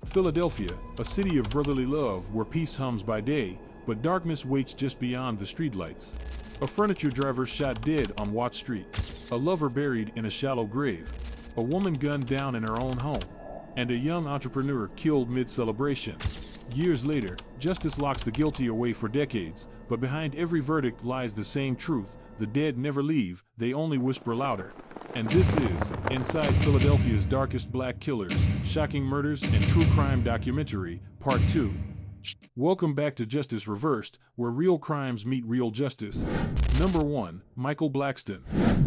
Philadelphia, a city of brotherly love where peace hums by day, but darkness waits just beyond the streetlights. A furniture driver shot dead on Watt Street. A lover buried in a shallow grave. A woman gunned down in her own home. And a young entrepreneur killed mid-celebration. Years later, justice locks the guilty away for decades, but behind every verdict lies the same truth: the dead never leave, they only whisper louder. And this is Inside Philadelphia's Darkest Black Killers, Shocking Murders and True Crime Documentary, Part 2. Welcome back to Justice Reversed, where real crimes meet real justice. Number 1. Michael Blackston.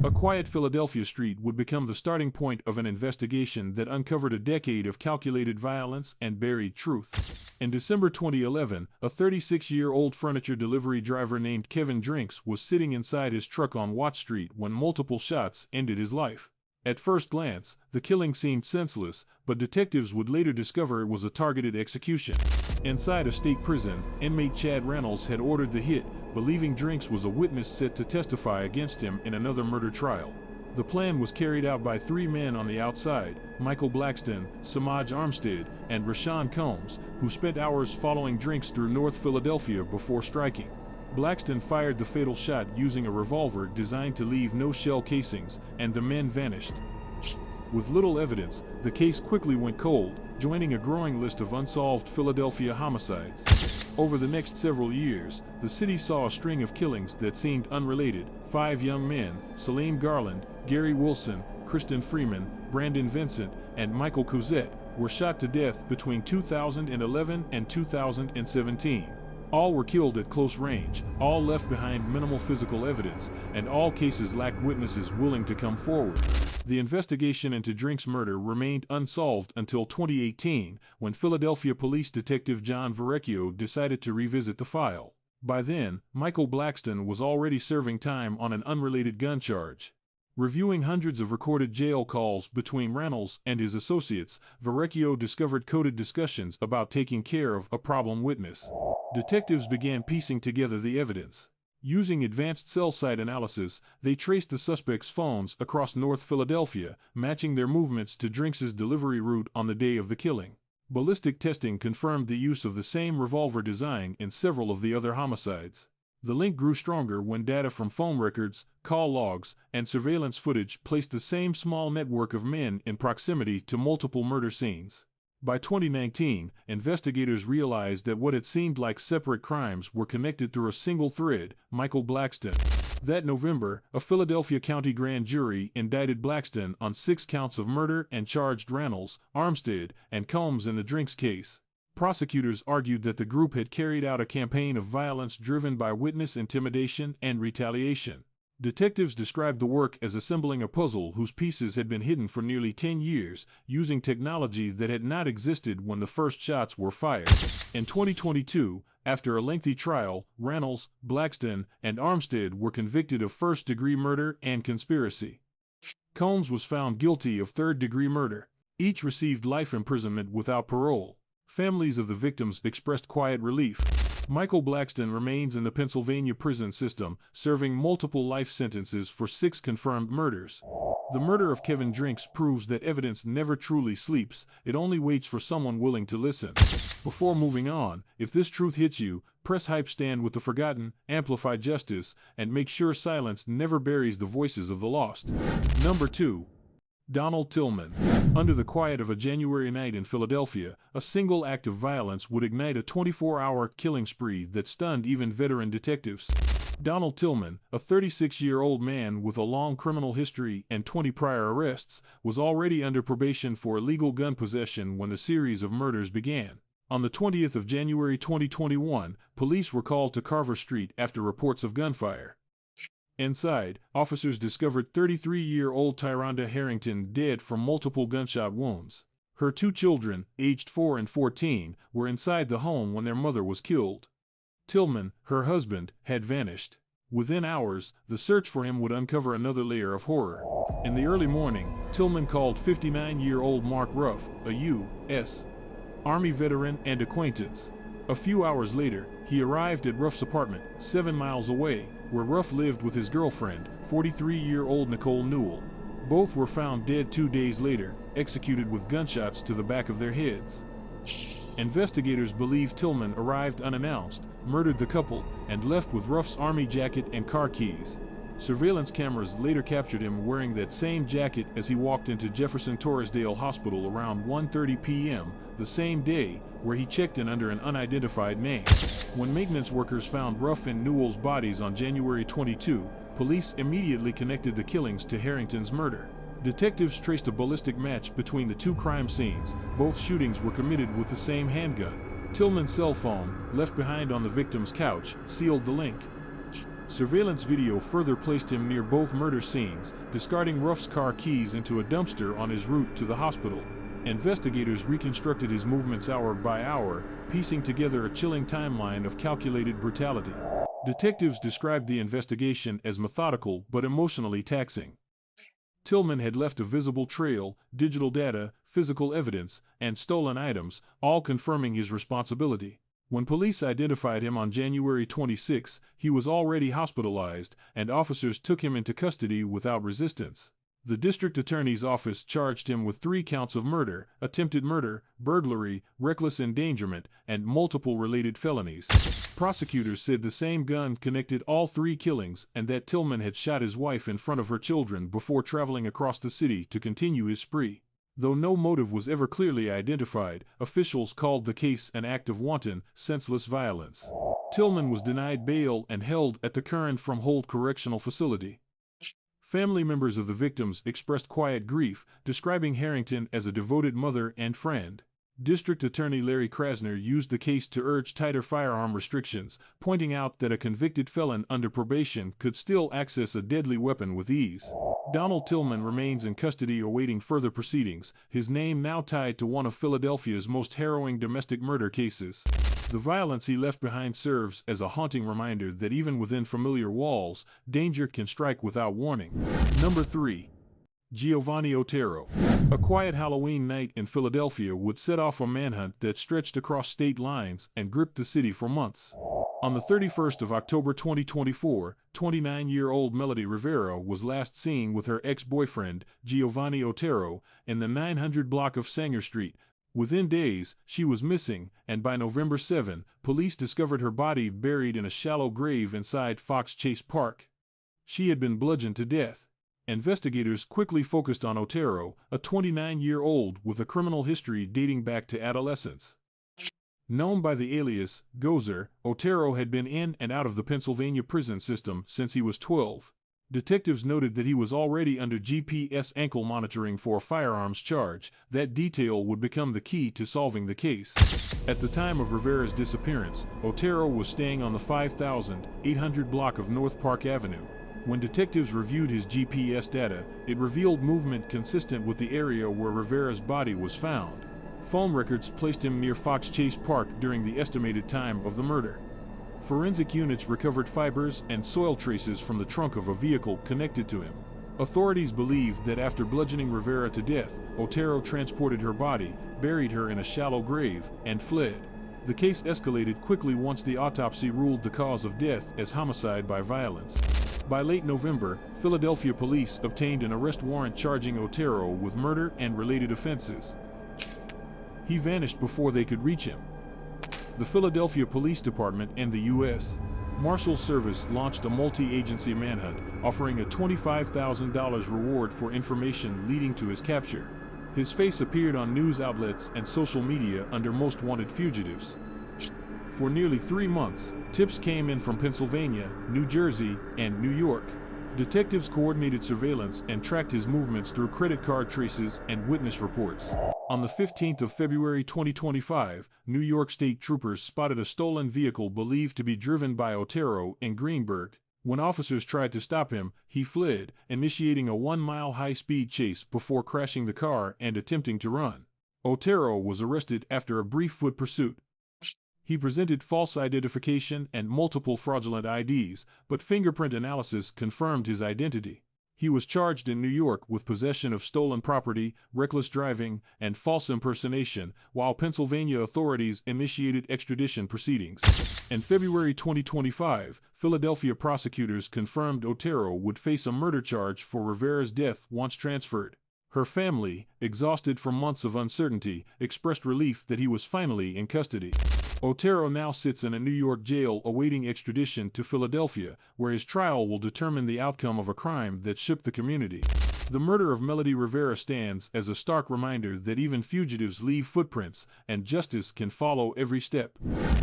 A quiet Philadelphia street would become the starting point of an investigation that uncovered a decade of calculated violence and buried truth. In December 2011, a 36-year-old furniture delivery driver named Kevin Drinks was sitting inside his truck on Watt Street when multiple shots ended his life. At first glance, the killing seemed senseless, but detectives would later discover it was a targeted execution. Inside a state prison, inmate Chad Reynolds had ordered the hit, believing Drinks was a witness set to testify against him in another murder trial. The plan was carried out by three men on the outside: Michael Blackston, Samaj Armstead, and Rashawn Combs, who spent hours following Drinks through North Philadelphia before striking. Blackston fired the fatal shot using a revolver designed to leave no shell casings, and the men vanished. With little evidence, the case quickly went cold, joining a growing list of unsolved Philadelphia homicides. Over the next several years, the city saw a string of killings that seemed unrelated. 5 young men, Salim Garland, Gary Wilson, Kristen Freeman, Brandon Vincent, and Michael Couzette, were shot to death between 2011 and 2017. All were killed at close range, all left behind minimal physical evidence, and all cases lacked witnesses willing to come forward. The investigation into Drinks' murder remained unsolved until 2018, when Philadelphia police detective John Verrecchio decided to revisit the file. By then, Michael Blackston was already serving time on an unrelated gun charge. Reviewing hundreds of recorded jail calls between Reynolds and his associates, Verrecchio discovered coded discussions about taking care of a problem witness. Detectives began piecing together the evidence. Using advanced cell site analysis, they traced the suspects' phones across North Philadelphia, matching their movements to Drinks' delivery route on the day of the killing. Ballistic testing confirmed the use of the same revolver design in several of the other homicides. The link grew stronger when data from phone records, call logs, and surveillance footage placed the same small network of men in proximity to multiple murder scenes. By 2019, investigators realized that what had seemed like separate crimes were connected through a single thread: Michael Blackston. That November, a Philadelphia County grand jury indicted Blackston on 6 counts of murder and charged Reynolds, Armstead, and Combs in the Drinks case. Prosecutors argued that the group had carried out a campaign of violence driven by witness intimidation and retaliation. Detectives described the work as assembling a puzzle whose pieces had been hidden for nearly 10 years, using technology that had not existed when the first shots were fired. In 2022, after a lengthy trial, Reynolds, Blackston, and Armstead were convicted of first-degree murder and conspiracy. Combs was found guilty of third-degree murder. Each received life imprisonment without parole. Families of the victims expressed quiet relief. Michael Blackston remains in the Pennsylvania prison system, serving multiple life sentences for 6 confirmed murders. The murder of Kevin Drinks proves that evidence never truly sleeps, it only waits for someone willing to listen. Before moving on, if this truth hits you, press hype, stand with the forgotten, amplify justice, and make sure silence never buries the voices of the lost. Number 2. Donald Tillman. Under the quiet of a January night in Philadelphia, a single act of violence would ignite a 24-hour killing spree that stunned even veteran detectives. Donald Tillman, a 36-year-old man with a long criminal history and 20 prior arrests, was already under probation for illegal gun possession when the series of murders began. On the 20th of January 2021, police were called to Carver Street after reports of gunfire. Inside, officers discovered 33-year-old Tyrone Harrington dead from multiple gunshot wounds. Her 2 children, aged 4 and 14, were inside the home when their mother was killed. Tillman, her husband, had vanished. Within hours, the search for him would uncover another layer of horror. In the early morning, Tillman called 59-year-old Mark Ruff, a U.S. Army veteran and acquaintance. A few hours later, he arrived at Ruff's apartment, 7 miles away, where Ruff lived with his girlfriend, 43-year-old Nicole Newell. Both were found dead 2 days later, executed with gunshots to the back of their heads. Investigators believe Tillman arrived unannounced, murdered the couple, and left with Ruff's army jacket and car keys. Surveillance cameras later captured him wearing that same jacket as he walked into Jefferson Torresdale Hospital around 1:30 p.m. the same day, where he checked in under an unidentified name. When maintenance workers found Ruff and Newell's bodies on January 22, police immediately connected the killings to Harrington's murder. Detectives traced a ballistic match between the two crime scenes. Both shootings were committed with the same handgun. Tillman's cell phone, left behind on the victim's couch, sealed the link. Surveillance video further placed him near both murder scenes, discarding Ruff's car keys into a dumpster on his route to the hospital. Investigators reconstructed his movements hour by hour, piecing together a chilling timeline of calculated brutality. Detectives described the investigation as methodical but emotionally taxing. Tillman had left a visible trail, digital data, physical evidence, and stolen items, all confirming his responsibility. When police identified him on January 26, he was already hospitalized, and officers took him into custody without resistance. The district attorney's office charged him with 3 counts of murder, attempted murder, burglary, reckless endangerment, and multiple related felonies. Prosecutors said the same gun connected all 3 killings and that Tillman had shot his wife in front of her children before traveling across the city to continue his spree. Though no motive was ever clearly identified, officials called the case an act of wanton, senseless violence. Tillman was denied bail and held at the Curran-from-Holt Correctional Facility. Family members of the victims expressed quiet grief, describing Harrington as a devoted mother and friend. District Attorney Larry Krasner used the case to urge tighter firearm restrictions, pointing out that a convicted felon under probation could still access a deadly weapon with ease. Donald Tillman remains in custody awaiting further proceedings, his name now tied to one of Philadelphia's most harrowing domestic murder cases. The violence he left behind serves as a haunting reminder that even within familiar walls, danger can strike without warning. Number 3. Geovanni Otero. A quiet Halloween night in Philadelphia would set off a manhunt that stretched across state lines and gripped the city for months. On the 31st of October 2024, 29-year-old Melody Rivera was last seen with her ex-boyfriend, Geovanni Otero, in the 900 block of Sanger Street. Within days, she was missing, and by November 7, police discovered her body buried in a shallow grave inside Fox Chase Park. She had been bludgeoned to death. Investigators quickly focused on Otero, a 29-year-old with a criminal history dating back to adolescence. Known by the alias Gozer, Otero had been in and out of the Pennsylvania prison system since he was 12. Detectives noted that he was already under GPS ankle monitoring for a firearms charge. That detail would become the key to solving the case. At the time of Rivera's disappearance, Otero was staying on the 5,800 block of North Park Avenue. When detectives reviewed his GPS data, it revealed movement consistent with the area where Rivera's body was found. Phone records placed him near Fox Chase Park during the estimated time of the murder. Forensic units recovered fibers and soil traces from the trunk of a vehicle connected to him. Authorities believed that after bludgeoning Rivera to death, Otero transported her body, buried her in a shallow grave, and fled. The case escalated quickly once the autopsy ruled the cause of death as homicide by violence. By late November, Philadelphia police obtained an arrest warrant charging Otero with murder and related offenses. He vanished before they could reach him. The Philadelphia Police Department and the U.S. Marshals Service launched a multi-agency manhunt, offering a $25,000 reward for information leading to his capture. His face appeared on news outlets and social media under most wanted fugitives. For nearly 3 months, tips came in from Pennsylvania, New Jersey, and New York. Detectives coordinated surveillance and tracked his movements through credit card traces and witness reports. On the 15th of February 2025, New York State troopers spotted a stolen vehicle believed to be driven by Otero in Greenburgh. When officers tried to stop him, he fled, initiating a 1-mile high-speed chase before crashing the car and attempting to run. Otero was arrested after a brief foot pursuit. He presented false identification and multiple fraudulent IDs, but fingerprint analysis confirmed his identity. He was charged in New York with possession of stolen property, reckless driving, and false impersonation, while Pennsylvania authorities initiated extradition proceedings. In February 2025, Philadelphia prosecutors confirmed Otero would face a murder charge for Rivera's death once transferred. Her family, exhausted from months of uncertainty, expressed relief that he was finally in custody. Otero now sits in a New York jail awaiting extradition to Philadelphia, where his trial will determine the outcome of a crime that shook the community. The murder of Melody Rivera stands as a stark reminder that even fugitives leave footprints, and justice can follow every step.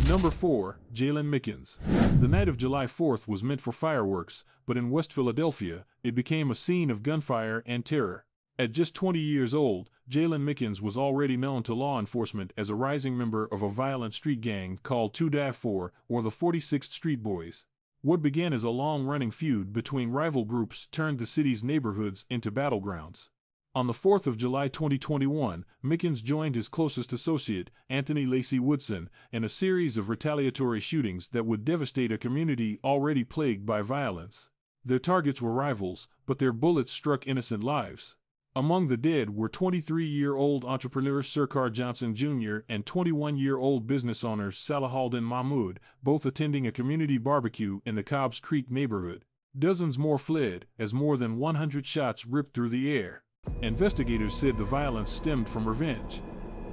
Number 4. Jalen Mickens. The night of July 4th was meant for fireworks, but in West Philadelphia, it became a scene of gunfire and terror. At just 20 years old, Jalen Mickens was already known to law enforcement as a rising member of a violent street gang called 2-4, or the 46th Street Boys. What began as a long-running feud between rival groups turned the city's neighborhoods into battlegrounds. On the 4th of July 2021, Mickens joined his closest associate, Anthony Lacey Woodson, in a series of retaliatory shootings that would devastate a community already plagued by violence. Their targets were rivals, but their bullets struck innocent lives. Among the dead were 23-year-old entrepreneur Sirkar Johnson Jr. and 21-year-old business owner Salahuddin Mahmood, both attending a community barbecue in the Cobbs Creek neighborhood. Dozens more fled, as more than 100 shots ripped through the air. Investigators said the violence stemmed from revenge.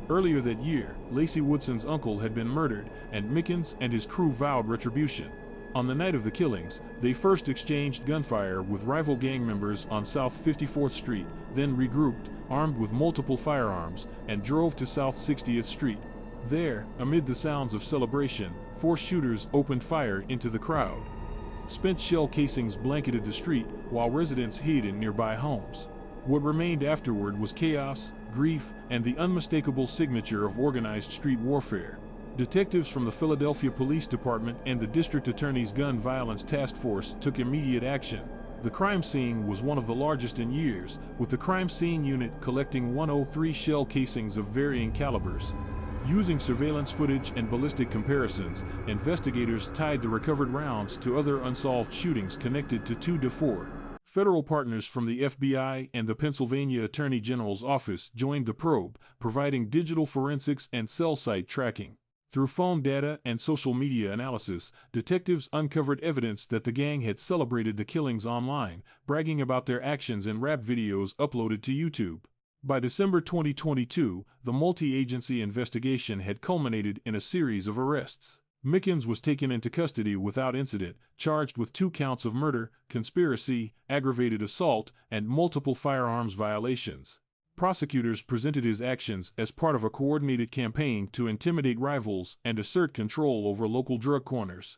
Earlier that year, Lacey Woodson's uncle had been murdered, and Mickens and his crew vowed retribution. On the night of the killings, they first exchanged gunfire with rival gang members on South 54th Street, then regrouped, armed with multiple firearms, and drove to South 60th Street. There, amid the sounds of celebration, 4 shooters opened fire into the crowd. Spent shell casings blanketed the street, while residents hid in nearby homes. What remained afterward was chaos, grief, and the unmistakable signature of organized street warfare. Detectives from the Philadelphia Police Department and the District Attorney's Gun Violence Task Force took immediate action. The crime scene was one of the largest in years, with the crime scene unit collecting 103 shell casings of varying calibers. Using surveillance footage and ballistic comparisons, investigators tied the recovered rounds to other unsolved shootings connected to 2-4. Federal partners from the FBI and the Pennsylvania Attorney General's office joined the probe, providing digital forensics and cell site tracking. Through phone data and social media analysis, detectives uncovered evidence that the gang had celebrated the killings online, bragging about their actions in rap videos uploaded to YouTube. By December 2022, the multi-agency investigation had culminated in a series of arrests. Mickens was taken into custody without incident, charged with 2 counts of murder, conspiracy, aggravated assault, and multiple firearms violations. Prosecutors presented his actions as part of a coordinated campaign to intimidate rivals and assert control over local drug corners.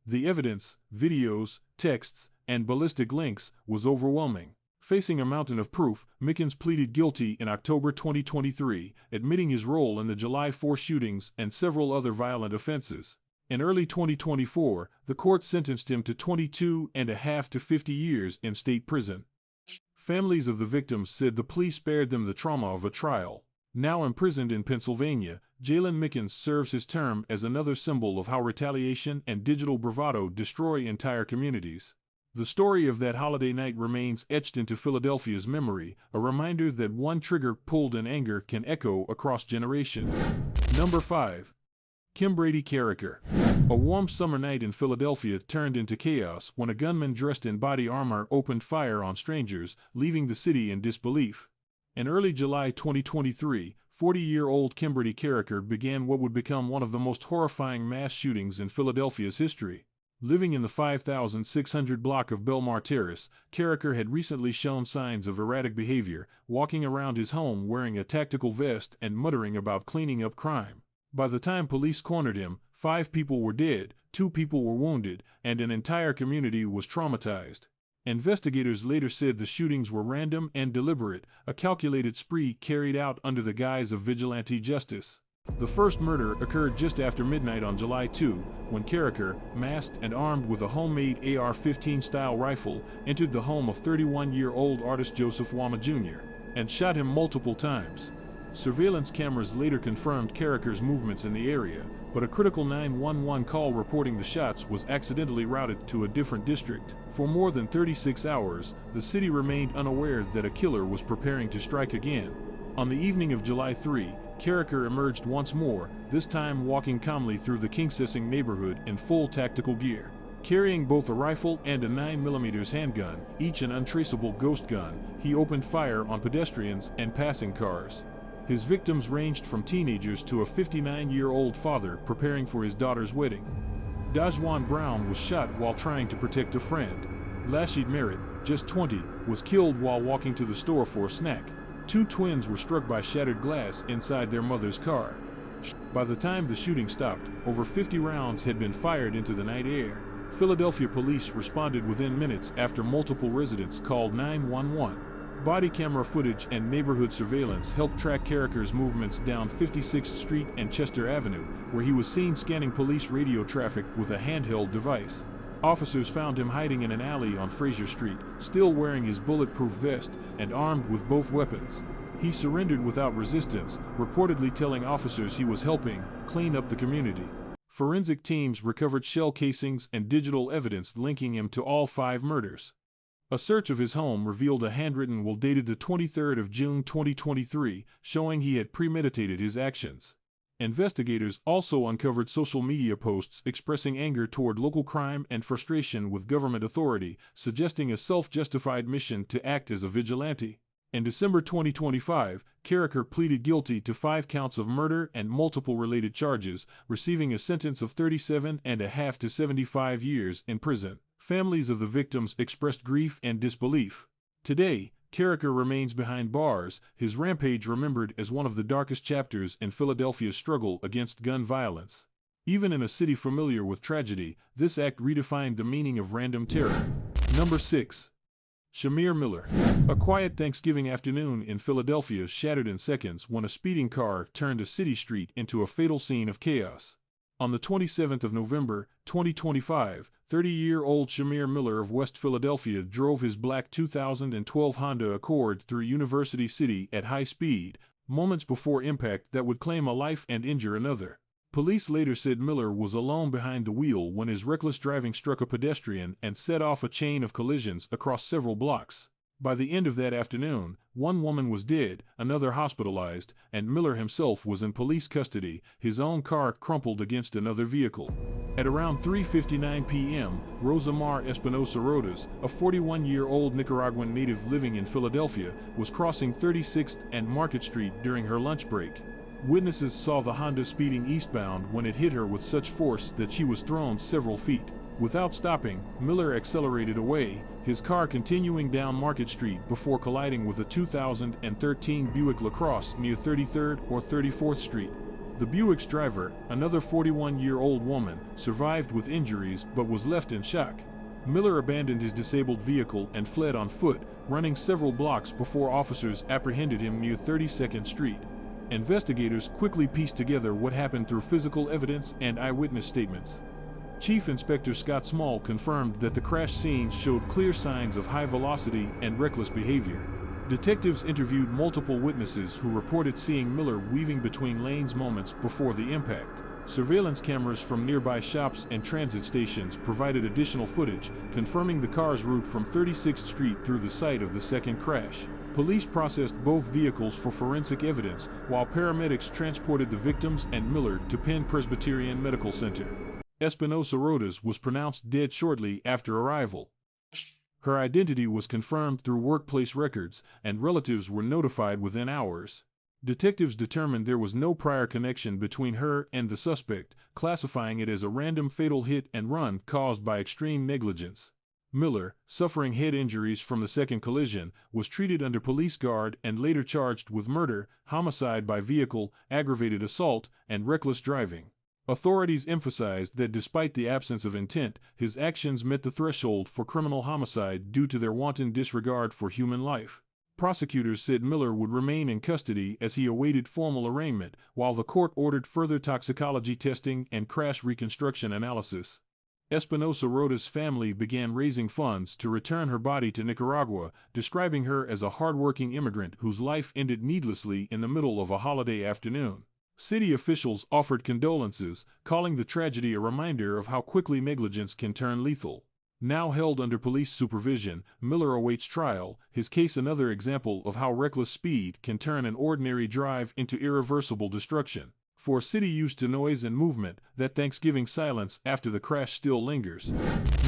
The evidence, videos, texts, and ballistic links, was overwhelming. Facing a mountain of proof, Mickens pleaded guilty in October 2023, admitting his role in the July 4 shootings and several other violent offenses. In early 2024, the court sentenced him to 22.5 to 50 years in state prison. Families of the victims said the plea spared them the trauma of a trial. Now imprisoned in Pennsylvania, Jalen Mickens serves his term as another symbol of how retaliation and digital bravado destroy entire communities. The story of that holiday night remains etched into Philadelphia's memory, a reminder that one trigger pulled in anger can echo across generations. Number 5. Kimbrady Carriker. A warm summer night in Philadelphia turned into chaos when a gunman dressed in body armor opened fire on strangers, leaving the city in disbelief. In early July 2023, 40-year-old Kimbrady Carriker began what would become one of the most horrifying mass shootings in Philadelphia's history. Living in the 5600 block of Belmar Terrace, Carriker had recently shown signs of erratic behavior, walking around his home wearing a tactical vest and muttering about cleaning up crime. By the time police cornered him, 5 people were dead, 2 people were wounded, and an entire community was traumatized. Investigators later said the shootings were random and deliberate, a calculated spree carried out under the guise of vigilante justice. The first murder occurred just after midnight on July 2, when Carriker, masked and armed with a homemade AR-15 style rifle, entered the home of 31-year-old artist Joseph Wama Jr. and shot him multiple times. Surveillance cameras later confirmed Carriker's movements in the area, but a critical 911 call reporting the shots was accidentally routed to a different district. For more than 36 hours, the city remained unaware that a killer was preparing to strike again. On the evening of July 3, Carriker emerged once more, this time walking calmly through the Kingsessing neighborhood in full tactical gear. Carrying both a rifle and a 9mm handgun, each an untraceable ghost gun, he opened fire on pedestrians and passing cars. His victims ranged from teenagers to a 59-year-old father preparing for his daughter's wedding. Dajwan Brown was shot while trying to protect a friend. Lashid Merritt, just 20, was killed while walking to the store for a snack. Two twins were struck by shattered glass inside their mother's car. By the time the shooting stopped, over 50 rounds had been fired into the night air. Philadelphia police responded within minutes after multiple residents called 911. Body camera footage and neighborhood surveillance helped track Carriker's movements down 56th Street and Chester Avenue, where he was seen scanning police radio traffic with a handheld device. Officers found him hiding in an alley on Fraser Street, still wearing his bulletproof vest and armed with both weapons. He surrendered without resistance, reportedly telling officers he was helping clean up the community. Forensic teams recovered shell casings and digital evidence linking him to all 5 murders. A search of his home revealed a handwritten will dated the 23rd of June 2023, showing he had premeditated his actions. Investigators also uncovered social media posts expressing anger toward local crime and frustration with government authority, suggesting a self-justified mission to act as a vigilante. In December 2025, Carriker pleaded guilty to 5 counts of murder and multiple related charges, receiving a sentence of 37.5 to 75 years in prison. Families of the victims expressed grief and disbelief. Today, Carriker remains behind bars, his rampage remembered as one of the darkest chapters in Philadelphia's struggle against gun violence. Even in a city familiar with tragedy, this act redefined the meaning of random terror. Number 6. Shamir Miller. A quiet Thanksgiving afternoon in Philadelphia shattered in seconds when a speeding car turned a city street into a fatal scene of chaos. On the 27th of November, 2025, 30-year-old Shamir Miller of West Philadelphia drove his black 2012 Honda Accord through University City at high speed, moments before impact that would claim a life and injure another. Police later said Miller was alone behind the wheel when his reckless driving struck a pedestrian and set off a chain of collisions across several blocks. By the end of that afternoon, one woman was dead, another hospitalized, and Miller himself was in police custody, his own car crumpled against another vehicle. At around 3:59 p.m., Rosa Mar Espinosa Rodas, a 41-year-old Nicaraguan native living in Philadelphia, was crossing 36th and Market Street during her lunch break. Witnesses saw the Honda speeding eastbound when it hit her with such force that she was thrown several feet. Without stopping, Miller accelerated away, his car continuing down Market Street before colliding with a 2013 Buick LaCrosse near 33rd or 34th Street. The Buick's driver, another 41-year-old woman, survived with injuries but was left in shock. Miller abandoned his disabled vehicle and fled on foot, running several blocks before officers apprehended him near 32nd Street. Investigators quickly pieced together what happened through physical evidence and eyewitness statements. Chief Inspector Scott Small confirmed that the crash scene showed clear signs of high velocity and reckless behavior. Detectives interviewed multiple witnesses who reported seeing Miller weaving between lanes moments before the impact. Surveillance cameras from nearby shops and transit stations provided additional footage, confirming the car's route from 36th Street through the site of the second crash. Police processed both vehicles for forensic evidence, while paramedics transported the victims and Miller to Penn Presbyterian Medical Center. Espinosa Rodas was pronounced dead shortly after arrival. Her identity was confirmed through workplace records, and relatives were notified within hours. Detectives determined there was no prior connection between her and the suspect, classifying it as a random fatal hit and run caused by extreme negligence. Miller, suffering head injuries from the second collision, was treated under police guard and later charged with murder, homicide by vehicle, aggravated assault, and reckless driving. Authorities emphasized that despite the absence of intent, his actions met the threshold for criminal homicide due to their wanton disregard for human life. Prosecutors said Miller would remain in custody as he awaited formal arraignment, while the court ordered further toxicology testing and crash reconstruction analysis. Espinosa Rodas' family began raising funds to return her body to Nicaragua, describing her as a hardworking immigrant whose life ended needlessly in the middle of a holiday afternoon. City officials offered condolences, calling the tragedy a reminder of how quickly negligence can turn lethal. Now held under police supervision, Miller awaits trial, his case another example of how reckless speed can turn an ordinary drive into irreversible destruction. For a city used to noise and movement, that Thanksgiving silence after the crash still lingers.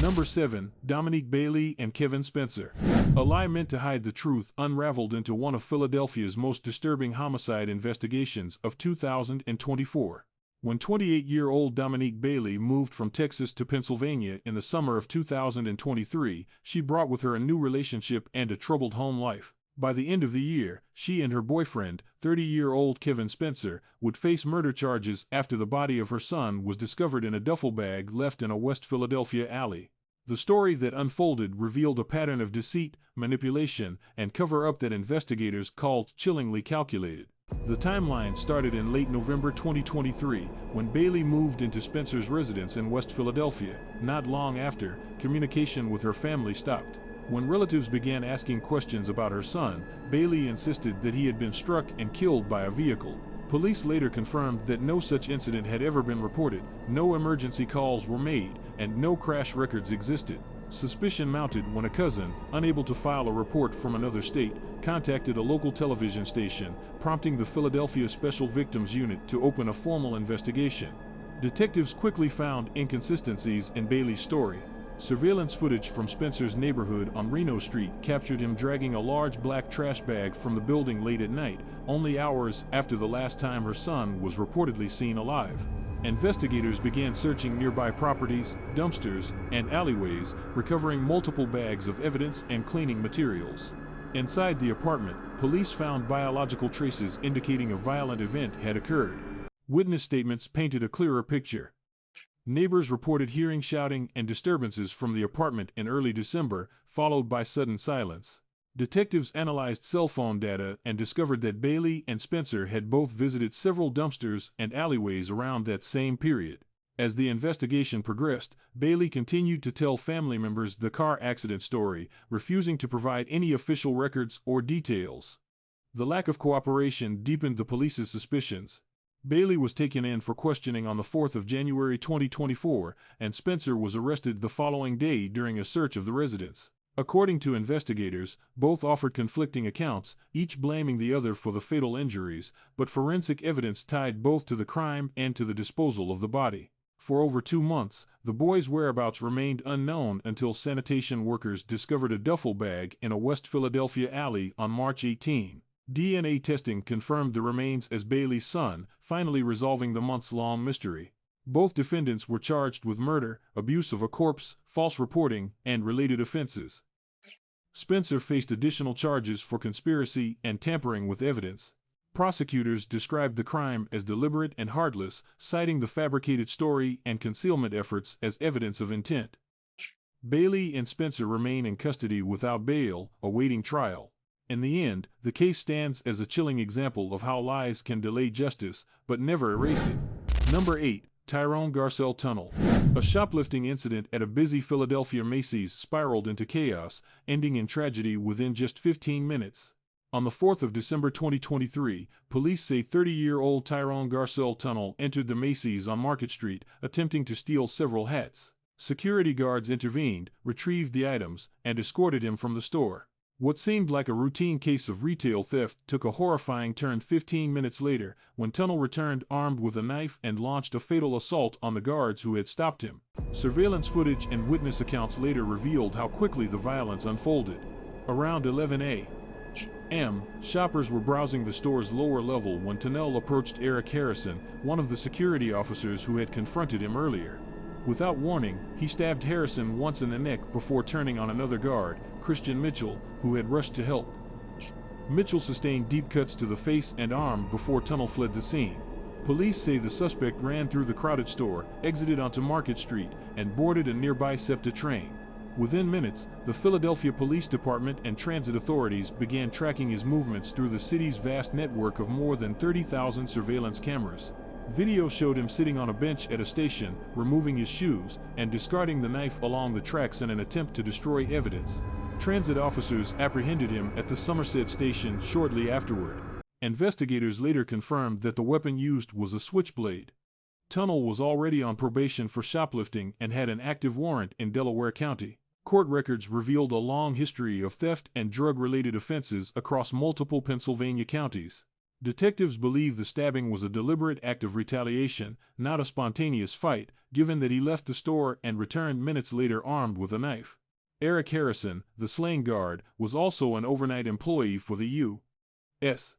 Number 7. Dominique Bailey and Kevin Spencer. A lie meant to hide the truth unraveled into one of Philadelphia's most disturbing homicide investigations of 2024. When 28-year-old Dominique Bailey moved from Texas to Pennsylvania in the summer of 2023, she brought with her a new relationship and a troubled home life. By the end of the year, she and her boyfriend, 30-year-old Kevin Spencer, would face murder charges after the body of her son was discovered in a duffel bag left in a West Philadelphia alley. The story that unfolded revealed a pattern of deceit, manipulation, and cover-up that investigators called chillingly calculated. The timeline started in late November 2023, when Bailey moved into Spencer's residence in West Philadelphia. Not long after, communication with her family stopped. When relatives began asking questions about her son, Bailey insisted that he had been struck and killed by a vehicle. Police later confirmed that no such incident had ever been reported, no emergency calls were made, and no crash records existed. Suspicion mounted when a cousin, unable to file a report from another state, contacted a local television station, prompting the Philadelphia Special Victims Unit to open a formal investigation. Detectives quickly found inconsistencies in Bailey's story. Surveillance footage from Spencer's neighborhood on Reno Street captured him dragging a large black trash bag from the building late at night, only hours after the last time her son was reportedly seen alive. Investigators began searching nearby properties, dumpsters, and alleyways, recovering multiple bags of evidence and cleaning materials. Inside the apartment, police found biological traces indicating a violent event had occurred. Witness statements painted a clearer picture. Neighbors reported hearing shouting and disturbances from the apartment in early December, followed by sudden silence. Detectives analyzed cell phone data and discovered that Bailey and Spencer had both visited several dumpsters and alleyways around that same period. As the investigation progressed, Bailey continued to tell family members the car accident story, refusing to provide any official records or details. The lack of cooperation deepened the police's suspicions. Bailey was taken in for questioning on the 4th of January 2024, and Spencer was arrested the following day during a search of the residence. According to investigators, both offered conflicting accounts, each blaming the other for the fatal injuries, but forensic evidence tied both to the crime and to the disposal of the body. For over 2 months, the boys' whereabouts remained unknown until sanitation workers discovered a duffel bag in a West Philadelphia alley on March 18. DNA testing confirmed the remains as Bailey's son, finally resolving the months-long mystery. Both defendants were charged with murder, abuse of a corpse, false reporting, and related offenses. Spencer faced additional charges for conspiracy and tampering with evidence. Prosecutors described the crime as deliberate and heartless, citing the fabricated story and concealment efforts as evidence of intent. Bailey and Spencer remain in custody without bail, awaiting trial. In the end, the case stands as a chilling example of how lies can delay justice, but never erase it. Number 8. Tyrone Garcell Tunnel. A shoplifting incident at a busy Philadelphia Macy's spiraled into chaos, ending in tragedy within just 15 minutes. On the 4th of December 2023, police say 30-year-old Tyrone Garcell Tunnell entered the Macy's on Market Street, attempting to steal several hats. Security guards intervened, retrieved the items, and escorted him from the store. What seemed like a routine case of retail theft took a horrifying turn 15 minutes later, when Tunnell returned armed with a knife and launched a fatal assault on the guards who had stopped him. Surveillance footage and witness accounts later revealed how quickly the violence unfolded. Around 11 a.m., shoppers were browsing the store's lower level when Tunnell approached Eric Harrison, one of the security officers who had confronted him earlier. Without warning, he stabbed Harrison once in the neck before turning on another guard, Christian Mitchell, who had rushed to help. Mitchell sustained deep cuts to the face and arm before Tunnell fled the scene. Police say the suspect ran through the crowded store, exited onto Market Street, and boarded a nearby SEPTA train. Within minutes, the Philadelphia Police Department and transit authorities began tracking his movements through the city's vast network of more than 30,000 surveillance cameras. Video showed him sitting on a bench at a station, removing his shoes, and discarding the knife along the tracks in an attempt to destroy evidence. Transit officers apprehended him at the Somerset station shortly afterward. Investigators later confirmed that the weapon used was a switchblade. Tunnell was already on probation for shoplifting and had an active warrant in Delaware County. Court records revealed a long history of theft and drug-related offenses across multiple Pennsylvania counties. Detectives believe the stabbing was a deliberate act of retaliation, not a spontaneous fight, given that he left the store and returned minutes later armed with a knife. Eric Harrison, the slaying guard, was also an overnight employee for the U.S.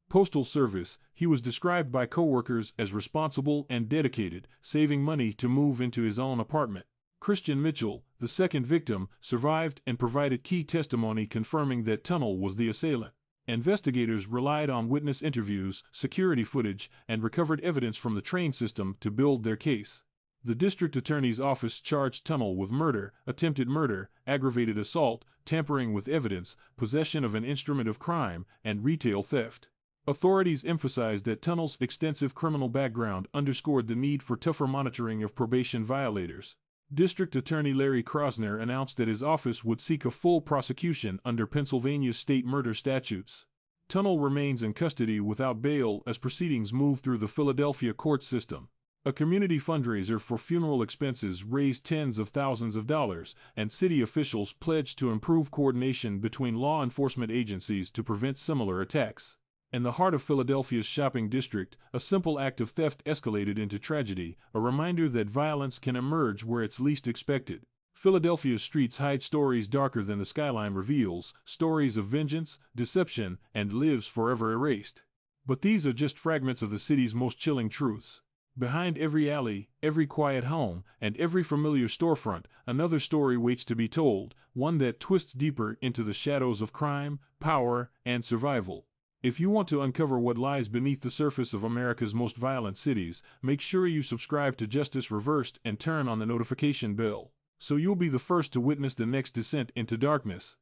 Postal Service. He was described by coworkers as responsible and dedicated, saving money to move into his own apartment. Christian Mitchell, the second victim, survived and provided key testimony confirming that Tunnell was the assailant. Investigators relied on witness interviews, security footage, and recovered evidence from the train system to build their case. The district attorney's office charged Tunnell with murder, attempted murder, aggravated assault, tampering with evidence, possession of an instrument of crime, and retail theft. Authorities emphasized that Tunnell's extensive criminal background underscored the need for tougher monitoring of probation violators. District Attorney Larry Krosner announced that his office would seek a full prosecution under Pennsylvania's state murder statutes. Tunnell remains in custody without bail as proceedings move through the Philadelphia court system. A community fundraiser for funeral expenses raised tens of thousands of dollars, and city officials pledged to improve coordination between law enforcement agencies to prevent similar attacks. In the heart of Philadelphia's shopping district, a simple act of theft escalated into tragedy, a reminder that violence can emerge where it's least expected. Philadelphia's streets hide stories darker than the skyline reveals, stories of vengeance, deception, and lives forever erased. But these are just fragments of the city's most chilling truths. Behind every alley, every quiet home, and every familiar storefront, another story waits to be told, one that twists deeper into the shadows of crime, power, and survival. If you want to uncover what lies beneath the surface of America's most violent cities, make sure you subscribe to Justice Reversed and turn on the notification bell, so you'll be the first to witness the next descent into darkness.